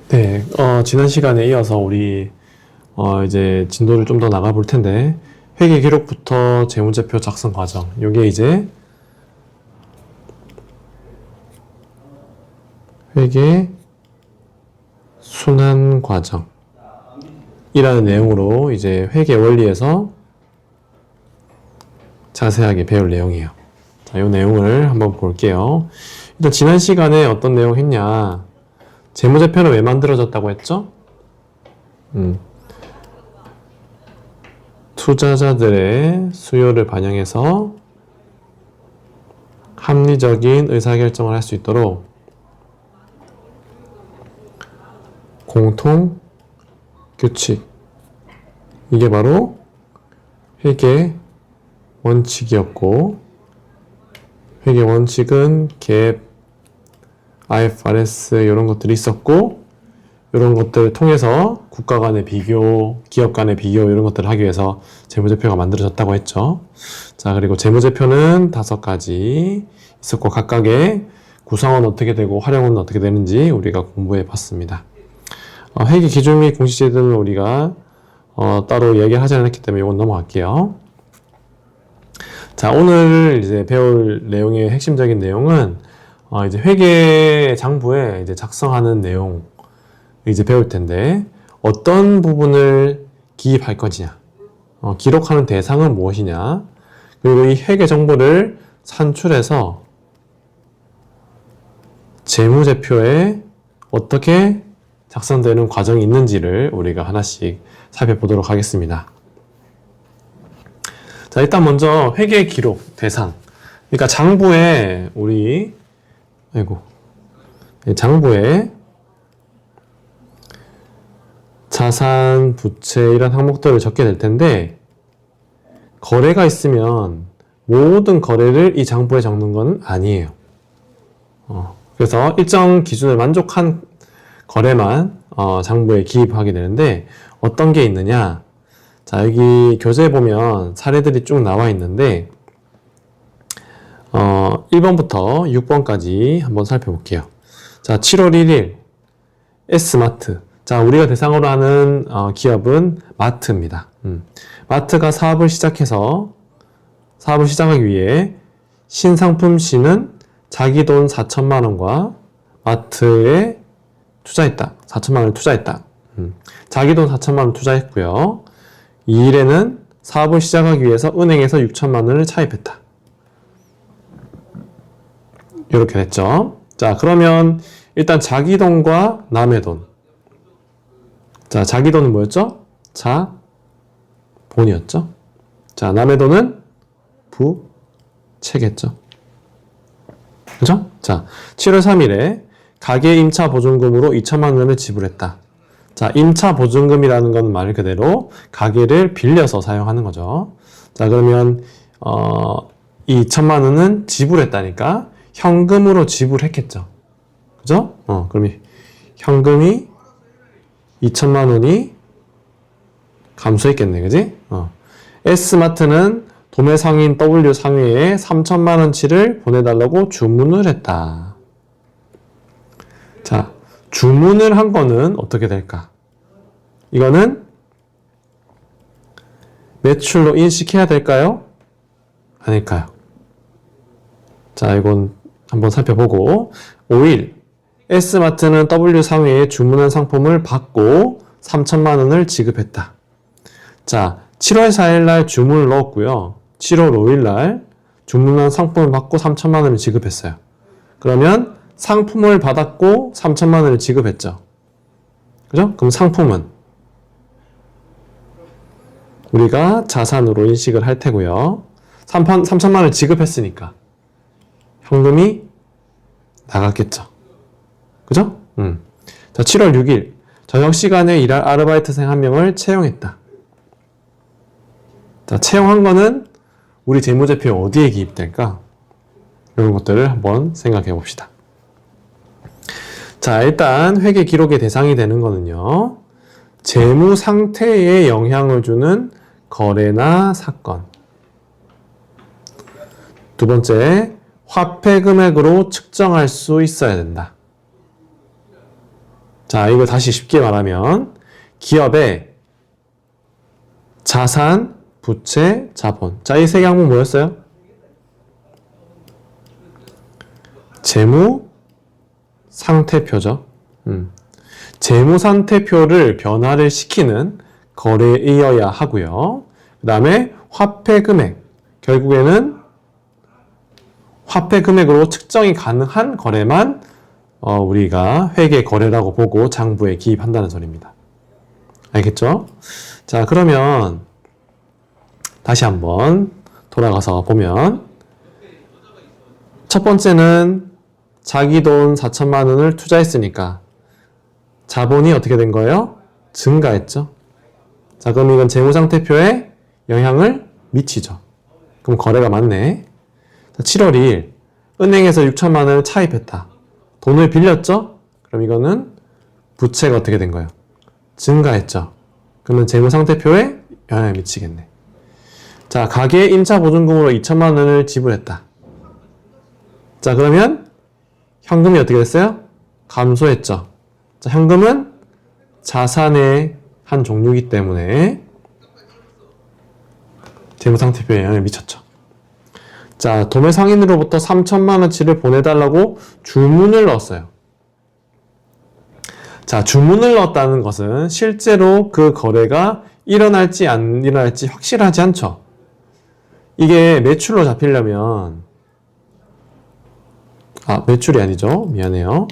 네, 지난 시간에 이어서 우리 이제 진도를 좀 더 나가 볼 텐데 회계 기록부터 재무제표 작성 과정 요게 이제 회계 순환 과정이라는 내용으로 이제 회계 원리에서 자세하게 배울 내용이에요. 자, 이 내용을 한번 볼게요. 일단 지난 시간에 어떤 내용 했냐? 재무제표는 왜 만들어졌다고 했죠? 투자자들의 수요를 반영해서 합리적인 의사결정을 할 수 있도록 공통 규칙, 이게 바로 회계 원칙이었고, 회계 원칙은 갭, IFRS 이런 것들이 있었고, 이런 것들을 통해서 국가 간의 비교, 기업 간의 비교 이런 것들을 하기 위해서 재무제표가 만들어졌다고 했죠. 자, 그리고 재무제표는 5가지 있었고 각각의 구성은 어떻게 되고 활용은 어떻게 되는지 우리가 공부해 봤습니다. 회계 기준 및 공시제도는 우리가 따로 얘기하지 않았기 때문에 이건 넘어갈게요. 자, 오늘 이제 배울 내용의 핵심적인 내용은 이제 회계 장부에 이제 작성하는 내용 이제 배울 텐데 어떤 부분을 기입할 것이냐, 기록하는 대상은 무엇이냐, 그리고 이 회계 정보를 산출해서 재무제표에 어떻게 작성되는 과정이 있는지를 우리가 하나씩 살펴보도록 하겠습니다. 자, 일단 먼저 회계 기록 대상. 그러니까 장부에 장부에 자산, 부채 이런 항목들을 적게 될 텐데 거래가 있으면 모든 거래를 이 장부에 적는 건 아니에요. 그래서 일정 기준을 만족한 거래만 장부에 기입하게 되는데 어떤 게 있느냐? 자, 여기 교재에 보면 사례들이 쭉 나와 있는데 1번부터 6번까지 한번 살펴볼게요. 자, 7월 1일 S마트. 자, 우리가 대상으로 하는 기업은 마트입니다. 마트가 사업을 시작하기 위해 신상품 C는 자기 돈 4천만 원과 마트에 투자했다. 4천만 원을 투자했다. 자기 돈 4천만 원 투자했고요. 2일에는 사업을 시작하기 위해서 은행에서 6천만 원을 차입했다. 이렇게 됐죠. 자, 그러면 일단 자기 돈과 남의 돈. 자, 자기 돈은 뭐였죠? 자본이었죠. 자, 남의 돈은 부채겠죠. 그죠? 자, 7월 3일에 가계 임차 보증금으로 2천만 원을 지불했다. 자, 임차 보증금이라는 건 말 그대로 가계를 빌려서 사용하는 거죠. 자, 그러면 이 2천만 원은 지불했다니까 현금으로 지불했겠죠. 그죠? 그럼 현금이 2천만 원이 감소했겠네. 그지? S마트는 도매 상인 W 상회에 3천만 원치를 보내달라고 주문을 했다. 자, 주문을 한 거는 어떻게 될까? 이거는 매출로 인식해야 될까요? 아닐까요? 자, 이건 한번 살펴보고 5일 S마트는 W 상회에 주문한 상품을 받고 3천만 원을 지급했다. 자, 7월 4일 날 주문을 넣었고요. 7월 5일 날 주문한 상품을 받고 3천만 원을 지급했어요. 그러면 상품을 받았고 3천만 원을 지급했죠. 그죠? 그럼 상품은 우리가 자산으로 인식을 할 테고요. 3천만 원을 지급했으니까 현금이 나갔겠죠. 그죠? 자, 7월 6일 저녁 시간에 일할 아르바이트생 1명을 채용했다. 자, 채용한 거는 우리 재무제표에 어디에 기입될까? 이런 것들을 한번 생각해 봅시다. 자, 일단 회계 기록의 대상이 되는 거는요. 재무 상태에 영향을 주는 거래나 사건. 두 번째, 화폐 금액으로 측정할 수 있어야 된다. 자, 이거 다시 쉽게 말하면 기업의 자산, 부채, 자본. 자, 이 세 개 항목 뭐였어요? 재무 상태표죠. 재무 상태표를 변화를 시키는 거래이어야 하고요. 그 다음에 화폐 금액. 결국에는 화폐 금액으로 측정이 가능한 거래만 우리가 회계 거래라고 보고 장부에 기입한다는 소리입니다. 알겠죠? 자, 그러면 다시 한번 돌아가서 보면 첫 번째는 자기 돈 4천만 원을 투자했으니까 자본이 어떻게 된 거예요? 증가했죠. 자, 그럼 이건 재무상태표에 영향을 미치죠. 그럼 거래가 맞네. 7월 2일 은행에서 6천만 원을 차입했다. 돈을 빌렸죠? 그럼 이거는 부채가 어떻게 된 거예요? 증가했죠. 그러면 재무상태표에 영향을 미치겠네. 자, 가게 임차 보증금으로 2천만 원을 지불했다. 자, 그러면 현금이 어떻게 됐어요? 감소했죠. 자, 현금은 자산의 한 종류이기 때문에 재무상태표에 영향을 미쳤죠. 자, 도매 상인으로부터 3천만 원치를 보내달라고 주문을 넣었어요. 자, 주문을 넣었다는 것은 실제로 그 거래가 일어날지 안 일어날지 확실하지 않죠. 이게 매출로 잡히려면 매출이 아니죠. 미안해요.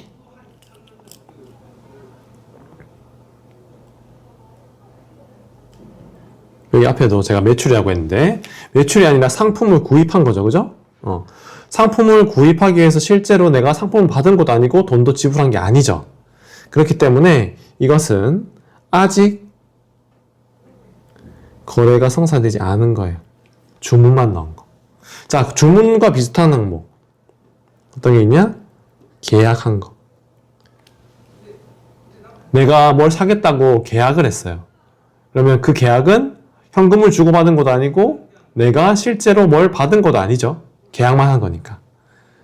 여기 앞에도 제가 매출이라고 했는데 매출이 아니라 상품을 구입한 거죠. 그죠? 상품을 구입하기 위해서 실제로 내가 상품을 받은 것도 아니고 돈도 지불한 게 아니죠. 그렇기 때문에 이것은 아직 거래가 성사되지 않은 거예요. 주문만 넣은 거. 자, 주문과 비슷한 항목. 어떤 게 있냐? 계약한 거. 내가 뭘 사겠다고 계약을 했어요. 그러면 그 계약은 현금을 주고받은 것도 아니고 내가 실제로 뭘 받은 것도 아니죠. 계약만 한 거니까.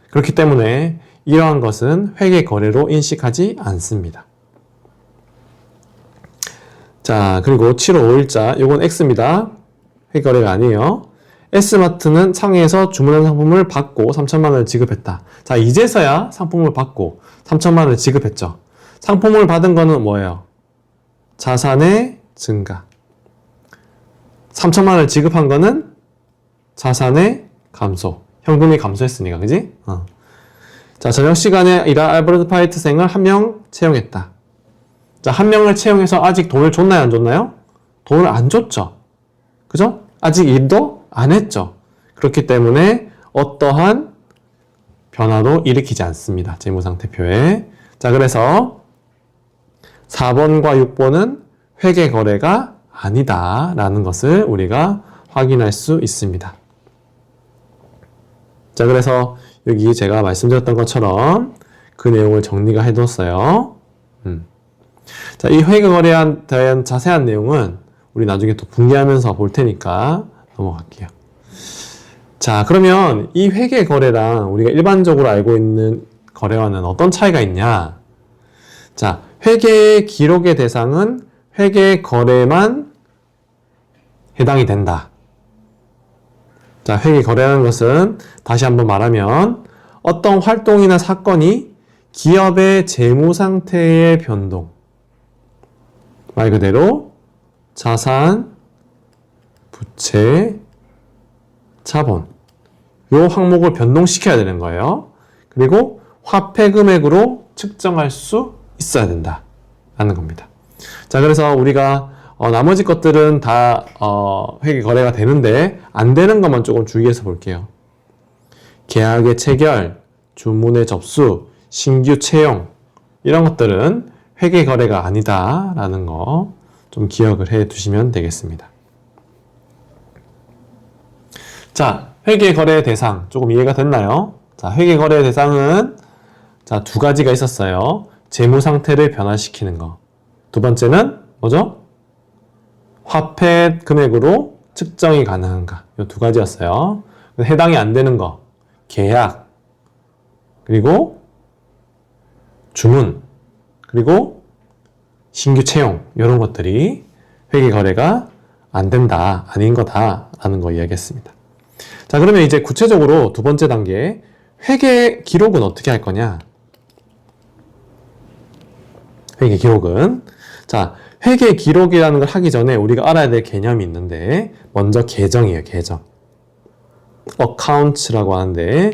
그렇기 때문에 이러한 것은 회계 거래로 인식하지 않습니다. 자, 그리고 7월 5일자 이건 X입니다. 회계 거래가 아니에요. S마트는 상해에서 주문한 상품을 받고 3천만 원을 지급했다. 자, 이제서야 상품을 받고 3천만 원을 지급했죠. 상품을 받은 거는 뭐예요? 자산의 증가. 3천만 원을 지급한 거는 자산의 감소. 현금이 감소했으니까, 그지? 자, 저녁 시간에 일할 알버트 파이트생을 한 명 채용했다. 자, 한 명을 채용해서 아직 돈을 줬나요, 안 줬나요? 돈을 안 줬죠. 그죠? 아직 일도 안 했죠. 그렇기 때문에 어떠한 변화도 일으키지 않습니다. 재무상태표에. 자, 그래서 4번과 6번은 회계 거래가 아니다 라는 것을 우리가 확인할 수 있습니다. 자, 그래서 여기 제가 말씀드렸던 것처럼 그 내용을 정리가 해뒀어요. 자, 이 회계 거래에 대한 자세한 내용은 우리 나중에 또 분개하면서 볼 테니까 넘어갈게요. 자, 그러면 이 회계 거래랑 우리가 일반적으로 알고 있는 거래와는 어떤 차이가 있냐? 자, 회계 기록의 대상은 회계 거래만 해당이 된다. 자, 회계 거래라는 것은 다시 한번 말하면 어떤 활동이나 사건이 기업의 재무 상태의 변동, 말 그대로 자산, 부채, 자본 요 항목을 변동시켜야 되는 거예요. 그리고 화폐 금액으로 측정할 수 있어야 된다 라는 겁니다. 자, 그래서 우리가 나머지 것들은 다 회계 거래가 되는데 안 되는 것만 조금 주의해서 볼게요. 계약의 체결, 주문의 접수, 신규 채용 이런 것들은 회계 거래가 아니다 라는 거 좀 기억을 해 두시면 되겠습니다. 자, 회계 거래 대상 조금 이해가 됐나요? 자, 회계 거래 대상은 자, 두 가지가 있었어요. 재무 상태를 변화시키는 거. 두 번째는 뭐죠? 화폐 금액으로 측정이 가능한가. 이 두 가지였어요. 해당이 안 되는 거. 계약. 그리고 주문. 그리고 신규 채용 이런 것들이 회계 거래가 안 된다, 아닌 거다라는 거 이야기했습니다. 자, 그러면 이제 구체적으로 두 번째 단계 회계 기록은 어떻게 할 거냐? 회계 기록은 자, 회계 기록이라는 걸 하기 전에 우리가 알아야 될 개념이 있는데 먼저 계정이에요, 계정. 어카운트라고 하는데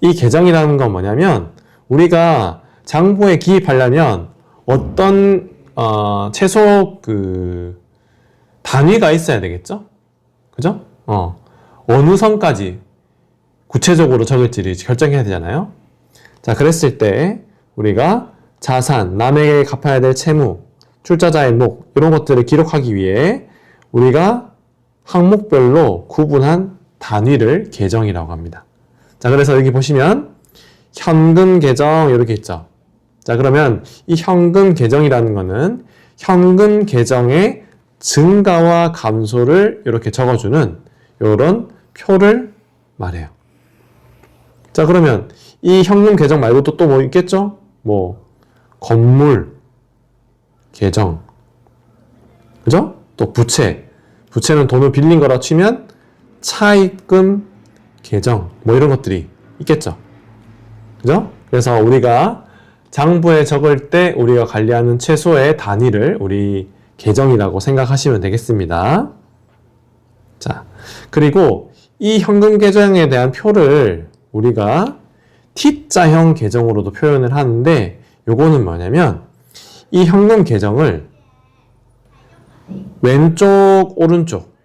이 계정이라는 건 뭐냐면 우리가 장부에 기입하려면 어떤 최소 그 단위가 있어야 되겠죠? 그죠? 어느 선까지 구체적으로 적을지를 결정해야 되잖아요. 자, 그랬을 때 우리가 자산, 남에게 갚아야 될 채무, 출자자의 목 이런 것들을 기록하기 위해 우리가 항목별로 구분한 단위를 계정이라고 합니다. 자, 그래서 여기 보시면 현금 계정 이렇게 있죠. 자, 그러면 이 현금 계정이라는 거는 현금 계정의 증가와 감소를 이렇게 적어주는 이런 표를 말해요. 자, 그러면 이 현금 계정 말고도 또 뭐 있겠죠? 뭐 건물 계정, 그죠? 또 부채, 부채는 돈을 빌린 거라 치면 차입금 계정, 뭐 이런 것들이 있겠죠. 그죠? 그래서 우리가 장부에 적을 때 우리가 관리하는 최소의 단위를 우리 계정이라고 생각하시면 되겠습니다. 자, 그리고 이 현금 계정에 대한 표를 우리가 T자형 계정으로도 표현을 하는데 요거는 뭐냐면 이 현금 계정을 왼쪽, 오른쪽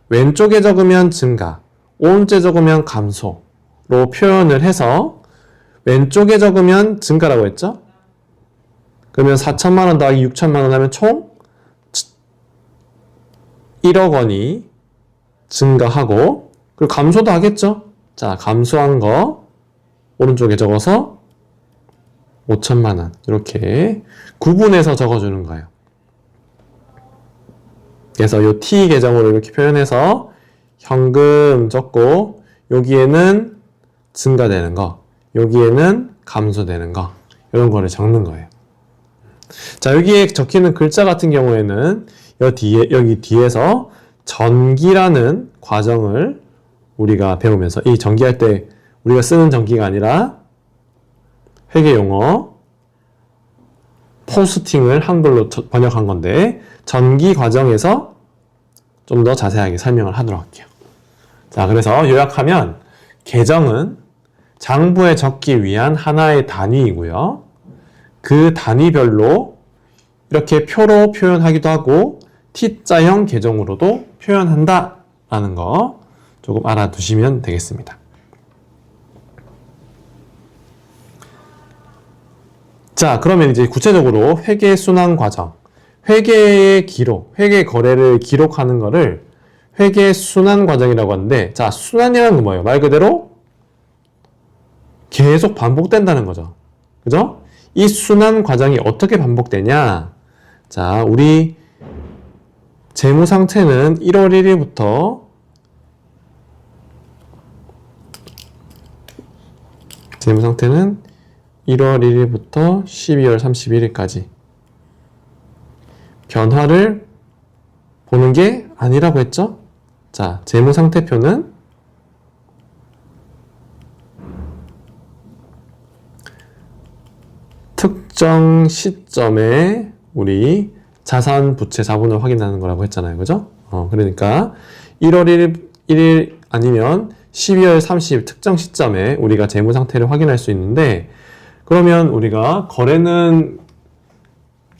왼쪽에 적으면 증가, 오른쪽에 적으면 감소로 표현을 해서 왼쪽에 적으면 증가라고 했죠? 그러면 4천만 원 더하기 6천만 원 하면 총 1억 원이 증가하고 그리고 감소도 하겠죠? 자, 감소한 거 오른쪽에 적어서 5천만 원 이렇게 구분해서 적어주는 거예요. 그래서 이 T 계정으로 이렇게 표현해서 현금 적고 여기에는 증가되는 거, 여기에는 감소되는 거 이런 거를 적는 거예요. 자, 여기에 적히는 글자 같은 경우에는 여기 뒤에서 전기라는 과정을 우리가 배우면서 이 전기할 때 우리가 쓰는 전기가 아니라 회계 용어 포스팅을 한글로 번역한 건데 전기 과정에서 좀 더 자세하게 설명을 하도록 할게요. 자, 그래서 요약하면 계정은 장부에 적기 위한 하나의 단위이고요. 그 단위별로 이렇게 표로 표현하기도 하고 T자형 계정으로도 표현한다라는 거 조금 알아두시면 되겠습니다. 자, 그러면 이제 구체적으로 회계 순환 과정, 회계의 기록, 회계 거래를 기록하는 거를 회계 순환 과정이라고 하는데, 자, 순환이라는 건 뭐예요? 말 그대로 계속 반복된다는 거죠. 그죠? 이 순환 과정이 어떻게 반복되냐? 자, 우리 재무 상태는 1월 1일부터 재무 상태는 1월 1일부터 12월 31일까지 변화를 보는 게 아니라고 했죠? 자, 재무상태표는 특정 시점에 우리 자산, 부채, 자본을 확인하는 거라고 했잖아요. 그죠? 그러니까 1월 1일 아니면 12월 30일 특정 시점에 우리가 재무상태를 확인할 수 있는데 그러면 우리가 거래는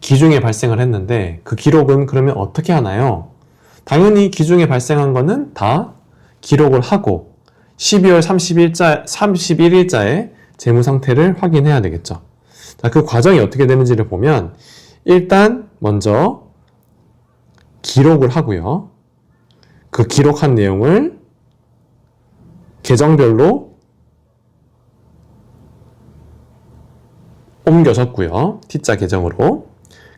기중에 발생을 했는데 그 기록은 그러면 어떻게 하나요? 당연히 기중에 발생한 거는 다 기록을 하고 12월 31일자에 재무 상태를 확인해야 되겠죠. 자, 그 과정이 어떻게 되는지를 보면 일단 먼저 기록을 하고요. 그 기록한 내용을 계정별로 옮겨 적고요. T자 계정으로.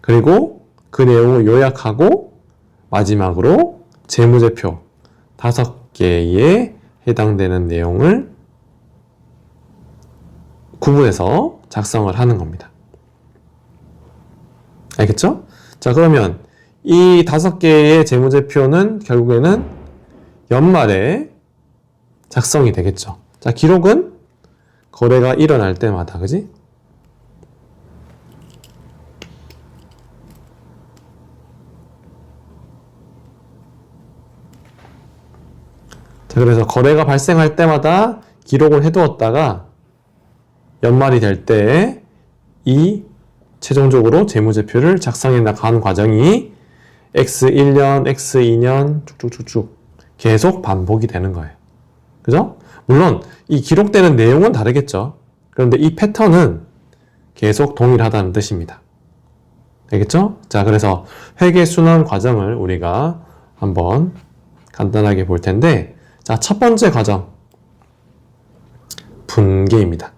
그리고 그 내용을 요약하고 마지막으로 재무제표 5개에 해당되는 내용을 구분해서 작성을 하는 겁니다. 알겠죠? 자, 그러면 이 5개의 재무제표는 결국에는 연말에 작성이 되겠죠. 자, 기록은 거래가 일어날 때마다, 그지? 자, 그래서 거래가 발생할 때마다 기록을 해두었다가 연말이 될 때 이 최종적으로 재무제표를 작성해 나가는 과정이 X1년, X2년 쭉쭉쭉쭉 계속 반복이 되는 거예요. 그죠? 물론 이 기록되는 내용은 다르겠죠. 그런데 이 패턴은 계속 동일하다는 뜻입니다. 알겠죠? 자, 그래서 회계순환 과정을 우리가 한번 간단하게 볼 텐데, 자, 첫 번째 과정 분계입니다.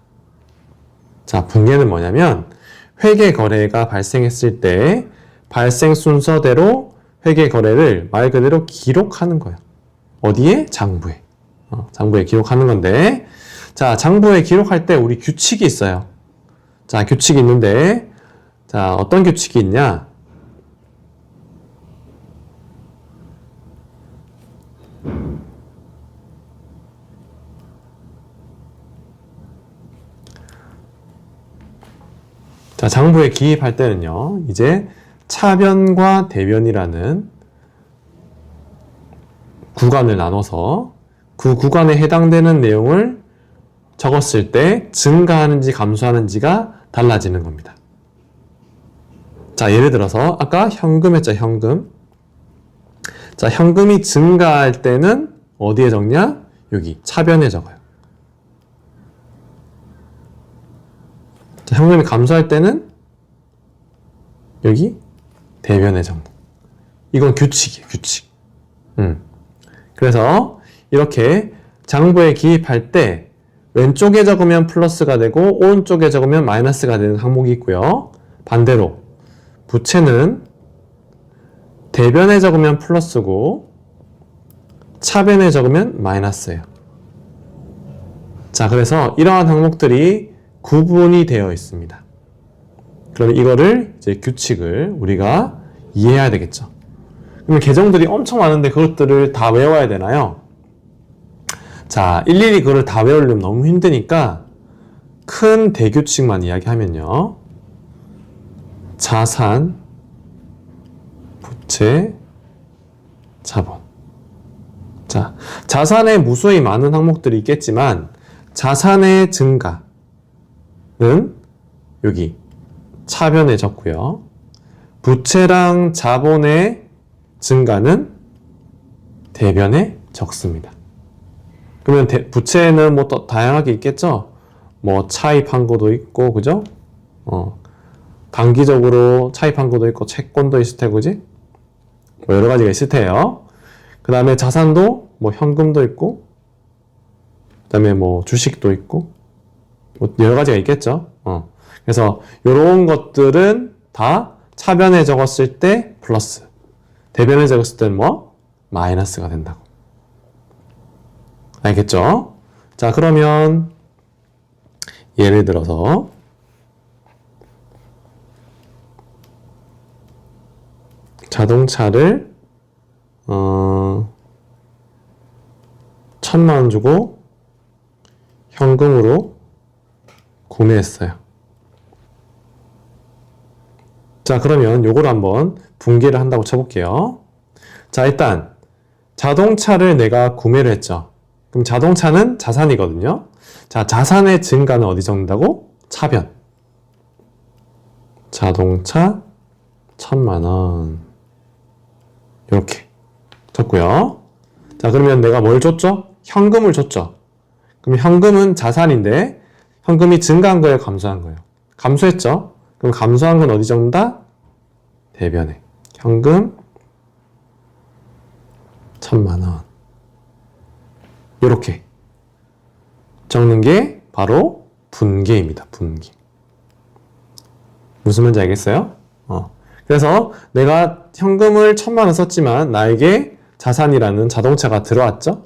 자, 분계는 뭐냐면 회계 거래가 발생했을 때 발생 순서대로 회계 거래를 말 그대로 기록하는 거예요. 어디에? 장부에. 장부에 기록하는 건데, 자, 장부에 기록할 때 우리 규칙이 있어요. 자, 규칙이 있는데, 자, 어떤 규칙이 있냐? 자, 장부에 기입할 때는요, 이제 차변과 대변이라는 구간을 나눠서 그 구간에 해당되는 내용을 적었을 때 증가하는지 감소하는지가 달라지는 겁니다. 자, 예를 들어서 아까 현금 했죠, 현금. 자, 현금이 증가할 때는 어디에 적냐? 여기 차변에 적어요. 자, 현금이 감소할 때는 여기 대변에 적는. 이건 규칙이에요, 규칙. 그래서 이렇게 장부에 기입할 때 왼쪽에 적으면 플러스가 되고 오른쪽에 적으면 마이너스가 되는 항목이 있고요. 반대로 부채는 대변에 적으면 플러스고 차변에 적으면 마이너스예요. 자, 그래서 이러한 항목들이 구분이 되어 있습니다. 그럼 이거를 이제 규칙을 우리가 이해해야 되겠죠. 그러면 계정들이 엄청 많은데 그것들을 다 외워야 되나요? 자, 일일이 그걸 다 외우려면 너무 힘드니까 큰 대규칙만 이야기하면요. 자산, 부채, 자본. 자, 자산에 무수히 많은 항목들이 있겠지만 자산의 증가는 여기 차변에 적고요. 부채랑 자본의 증가는 대변에 적습니다. 그러면 부채는 뭐 또 다양하게 있겠죠? 뭐 차입한 것도 있고, 그죠? 단기적으로 차입한 것도 있고, 채권도 있을 테고, 그지? 뭐 여러 가지가 있을 테요. 그 다음에 자산도 뭐 현금도 있고, 그 다음에 뭐 주식도 있고, 뭐 여러 가지가 있겠죠? 그래서 이런 것들은 다 차변에 적었을 때 플러스, 대변에 적었을 때는 뭐? 마이너스가 된다고. 알겠죠? 자, 그러면 예를 들어서 자동차를 1,000만 원 주고 현금으로 구매했어요. 자, 그러면 요걸 한번 분개를 한다고 쳐볼게요. 자, 일단 자동차를 내가 구매를 했죠. 그럼 자동차는 자산이거든요. 자, 자산의 증가는 어디 적는다고? 차변. 자동차 1,000만 원. 이렇게 적고요. 자, 그러면 내가 뭘 줬죠? 현금을 줬죠. 그럼 현금은 자산인데 현금이 증가한 거예요, 감소한 거예요? 감소했죠? 그럼 감소한 건 어디 적는다? 대변에. 현금 1,000만 원. 이렇게 적는 게 바로 분계입니다. 분계. 무슨 말인지 알겠어요? 그래서 내가 현금을 1,000만 원 썼지만 나에게 자산이라는 자동차가 들어왔죠?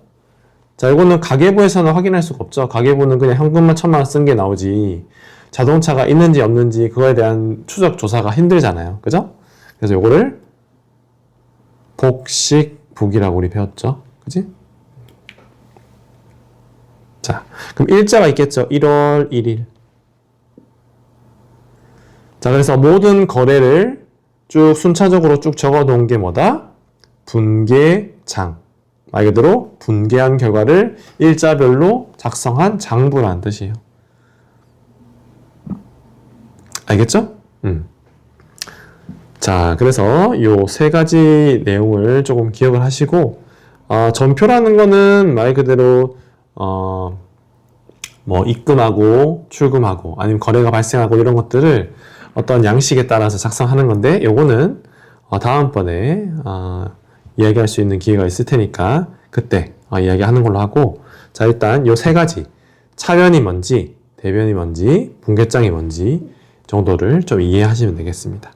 자, 이거는 가계부에서는 확인할 수가 없죠. 가계부는 그냥 현금만 1,000만 원 쓴 게 나오지 자동차가 있는지 없는지 그거에 대한 추적 조사가 힘들잖아요. 그죠? 그래서 요거를 복식북이라고 우리 배웠죠. 그지? 자, 그럼 일자가 있겠죠. 1월 1일. 자, 그래서 모든 거래를 쭉 순차적으로 쭉 적어 놓은 게 뭐다? 분계장. 말 그대로 분계한 결과를 일자별로 작성한 장부라는 뜻이에요. 알겠죠? 자, 그래서 요 세 가지 내용을 조금 기억을 하시고, 전표라는 거는 말 그대로, 뭐, 입금하고, 출금하고, 아니면 거래가 발생하고 이런 것들을 어떤 양식에 따라서 작성하는 건데, 요거는, 다음번에, 이야기할 수 있는 기회가 있을 테니까, 그때, 이야기하는 걸로 하고, 자, 일단 요 세 가지, 차변이 뭔지, 대변이 뭔지, 분계장이 뭔지 정도를 좀 이해하시면 되겠습니다.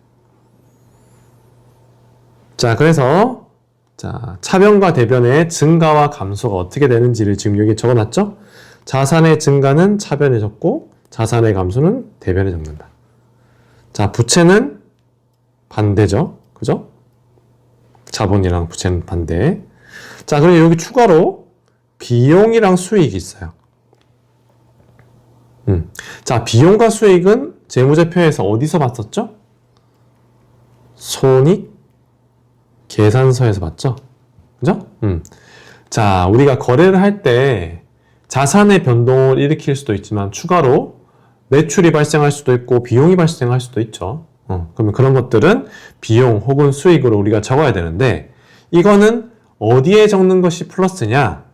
자, 그래서, 자, 차변과 대변의 증가와 감소가 어떻게 되는지를 지금 여기 적어놨죠? 자산의 증가는 차변에 적고, 자산의 감소는 대변에 적는다. 자, 부채는 반대죠. 그죠? 자본이랑 부채는 반대. 자, 그리고 여기 추가로 비용이랑 수익이 있어요. 자, 비용과 수익은 재무제표에서 어디서 봤었죠? 손익 계산서에서 봤죠? 그죠? 자, 우리가 거래를 할 때 자산의 변동을 일으킬 수도 있지만 추가로 매출이 발생할 수도 있고 비용이 발생할 수도 있죠. 그러면 그런 것들은 비용 혹은 수익으로 우리가 적어야 되는데 이거는 어디에 적는 것이 플러스냐?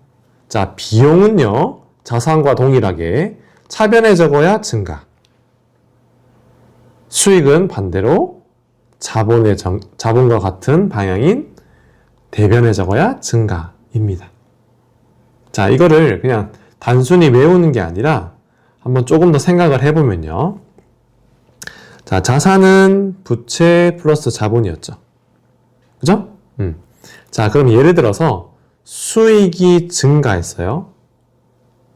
자, 비용은요, 자산과 동일하게 차변에 적어야 증가. 수익은 반대로 자본과 같은 방향인 대변에 적어야 증가입니다. 자, 이거를 그냥 단순히 외우는 게 아니라 한번 조금 더 생각을 해보면요. 자, 자산은 부채 플러스 자본이었죠. 그죠? 자, 그럼 예를 들어서 수익이 증가했어요.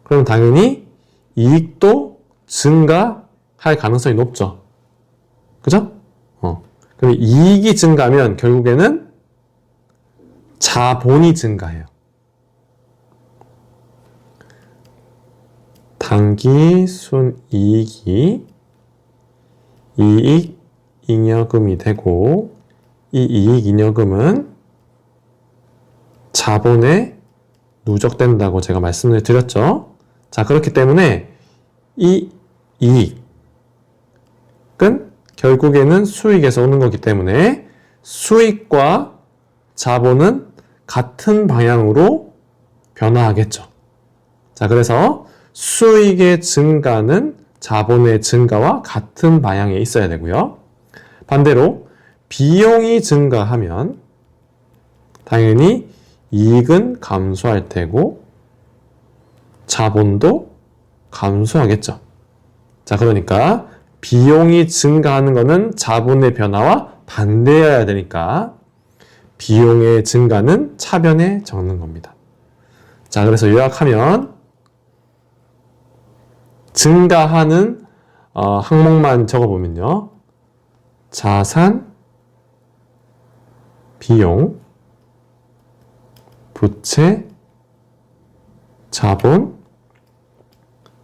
그럼 당연히 이익도 증가할 가능성이 높죠. 그죠? 그럼 이익이 증가하면 결국에는 자본이 증가해요. 당기순이익이 이익잉여금이 되고 이 이익잉여금은 자본에 누적된다고 제가 말씀을 드렸죠. 자, 그렇기 때문에 이 이익은 결국에는 수익에서 오는 거기 때문에 수익과 자본은 같은 방향으로 변화하겠죠. 자, 그래서 수익의 증가는 자본의 증가와 같은 방향에 있어야 되고요. 반대로 비용이 증가하면 당연히 이익은 감소할 테고 자본도 감소하겠죠. 자, 그러니까 비용이 증가하는 것은 자본의 변화와 반대여야 되니까 비용의 증가는 차변에 적는 겁니다. 자, 그래서 요약하면 증가하는 항목만 적어보면요. 자산, 비용, 부채, 자본,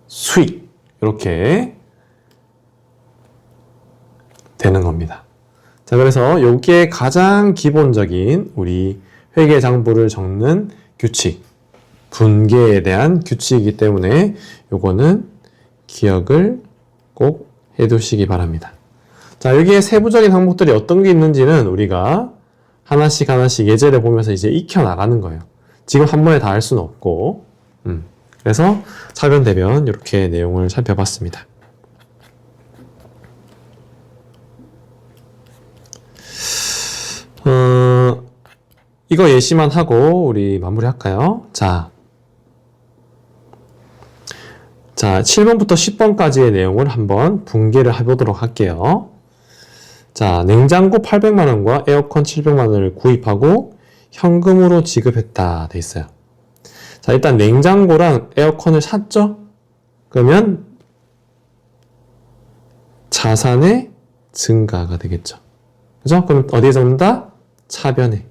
수익 이렇게 되는 겁니다. 자, 그래서 이게 가장 기본적인 우리 회계장부를 적는 규칙, 분계에 대한 규칙이기 때문에 요거는 기억을 꼭 해두시기 바랍니다. 자, 여기에 세부적인 항목들이 어떤 게 있는지는 우리가 하나씩 예제를 보면서 이제 익혀나가는 거예요. 지금 한 번에 다 할 수는 없고, 그래서 차변, 대변 이렇게 내용을 살펴봤습니다. 이거 예시만 하고 우리 마무리할까요? 자, 7번부터 10번까지의 내용을 한번 분개를 해보도록 할게요. 자, 냉장고 800만원과 에어컨 700만원을 구입하고 현금으로 지급했다 돼 있어요. 자, 일단 냉장고랑 에어컨을 샀죠? 그러면 자산의 증가가 되겠죠. 그죠? 그럼 어디에 적는다? 차변에.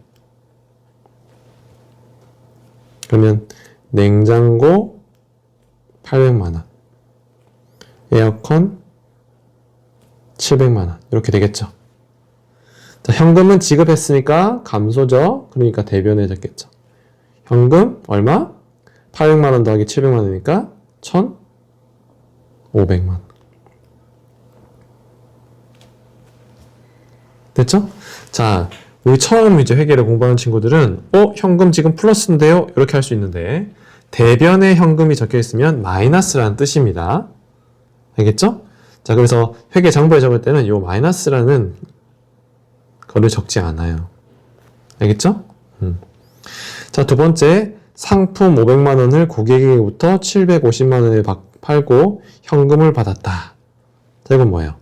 그러면 냉장고 800만 원, 에어컨 700만 원 이렇게 되겠죠. 자, 현금은 지급했으니까 감소죠. 그러니까 대변에 적겠죠. 현금 얼마? 800만 원 더하기 700만 원이니까 1,500만 원. 됐죠? 자, 우리 처음 이제 회계를 공부하는 친구들은 현금 지금 플러스인데요? 이렇게 할 수 있는데 대변에 현금이 적혀 있으면 마이너스라는 뜻입니다. 알겠죠? 자, 그래서 회계 정보에 적을 때는 이 마이너스라는 거를 적지 않아요. 알겠죠? 자, 두 번째, 상품 500만 원을 고객에게부터 750만 원에 팔고 현금을 받았다. 자, 이건 뭐예요?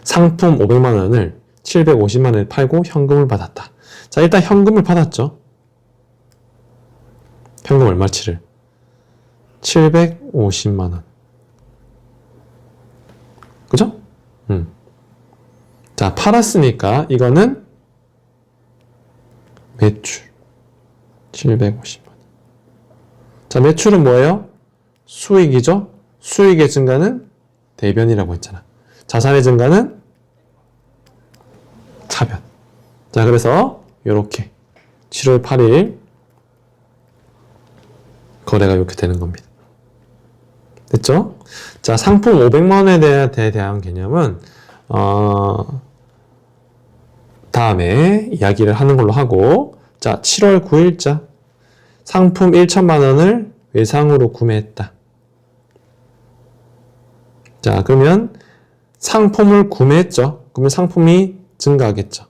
상품 500만 원을 750만 원에 팔고 현금을 받았다. 자, 일단 현금을 받았죠. 현금 얼마치를? 750만 원. 그죠? 자, 팔았으니까 이거는 매출 750만 원. 자, 매출은 뭐예요? 수익이죠? 수익의 증가는 대변이라고 했잖아. 자산의 증가는 차변. 자, 그래서 이렇게 7월 8일 거래가 이렇게 되는 겁니다. 됐죠? 자, 상품 500만 원에 대한 개념은 다음에 이야기를 하는 걸로 하고, 자, 7월 9일자 상품 1천만 원을 외상으로 구매했다. 자, 그러면 상품을 구매했죠. 그러면 상품이 증가하겠죠.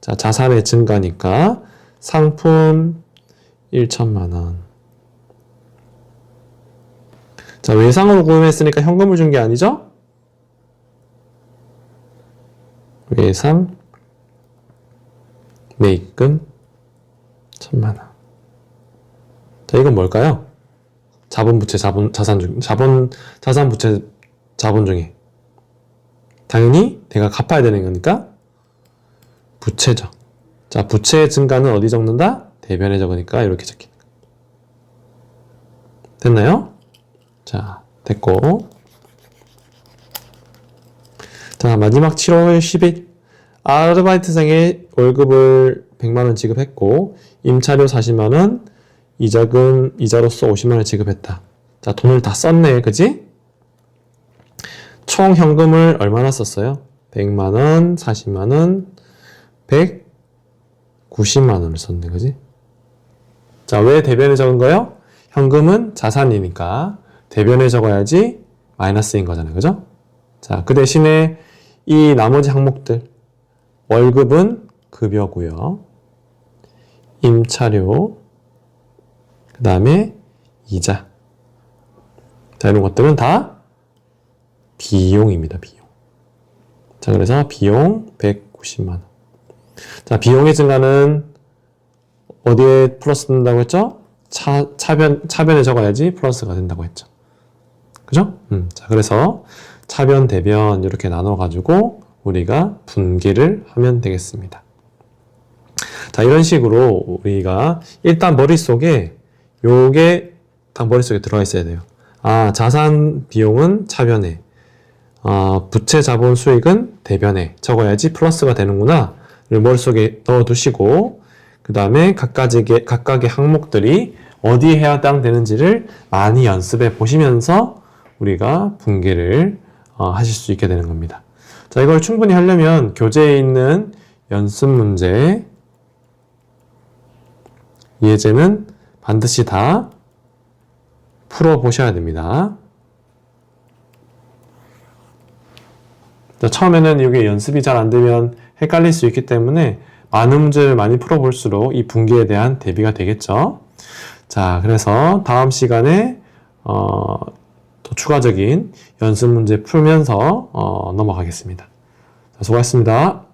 자, 자산의 증가니까 상품 1천만 원. 자, 외상으로 구매했으니까 현금을 준 게 아니죠? 외상, 매입금 1,000만 원. 자, 이건 뭘까요? 자본, 부채, 자산 부채, 자본 중에 당연히 내가 갚아야 되는 거니까 부채죠. 자, 부채의 증가는 어디 적는다? 대변에 적으니까 이렇게 적힌다. 됐나요? 자, 됐고. 자, 마지막 7월 10일 아르바이트생의 월급을 100만 원 지급했고 임차료 40만 원, 이자로서 50만 원 지급했다. 자, 돈을 다 썼네, 그지? 총 현금을 얼마나 썼어요? 100만 원, 40만 원, 190만 원을 썼네, 그지? 자, 왜 대변에 적은 거예요? 현금은 자산이니까 대변에 적어야지 마이너스인 거잖아요, 그죠? 자, 그 대신에 이 나머지 항목들, 월급은 급여고요, 임차료, 그 다음에 이자. 자, 이런 것들은 다 비용입니다, 비용. 자, 그래서 비용 190만 원. 자, 비용의 증가는 어디에 플러스 된다고 했죠? 차변에 적어야지 플러스가 된다고 했죠. 그죠? 자, 그래서 차변, 대변 이렇게 나눠가지고 우리가 분기를 하면 되겠습니다. 자, 이런 식으로 우리가 일단 머릿속에 요게 다 머릿속에 들어가 있어야 돼요. 아, 자산 비용은 차변에, 부채 자본 수익은 대변에 적어야지 플러스가 되는구나 를 머릿속에 넣어두시고, 그 다음에 각각의 항목들이 어디에 해당되는지를 많이 연습해 보시면서 우리가 분기를 하실 수 있게 되는 겁니다. 자, 이걸 충분히 하려면 교재에 있는 연습 문제, 예제는 반드시 다 풀어보셔야 됩니다. 자, 처음에는 이게 연습이 잘 안 되면 헷갈릴 수 있기 때문에 많은 문제를 많이 풀어볼수록 이 분기에 대한 대비가 되겠죠. 자, 그래서 다음 시간에 또 추가적인 연습 문제 풀면서 넘어가겠습니다. 자, 수고하셨습니다.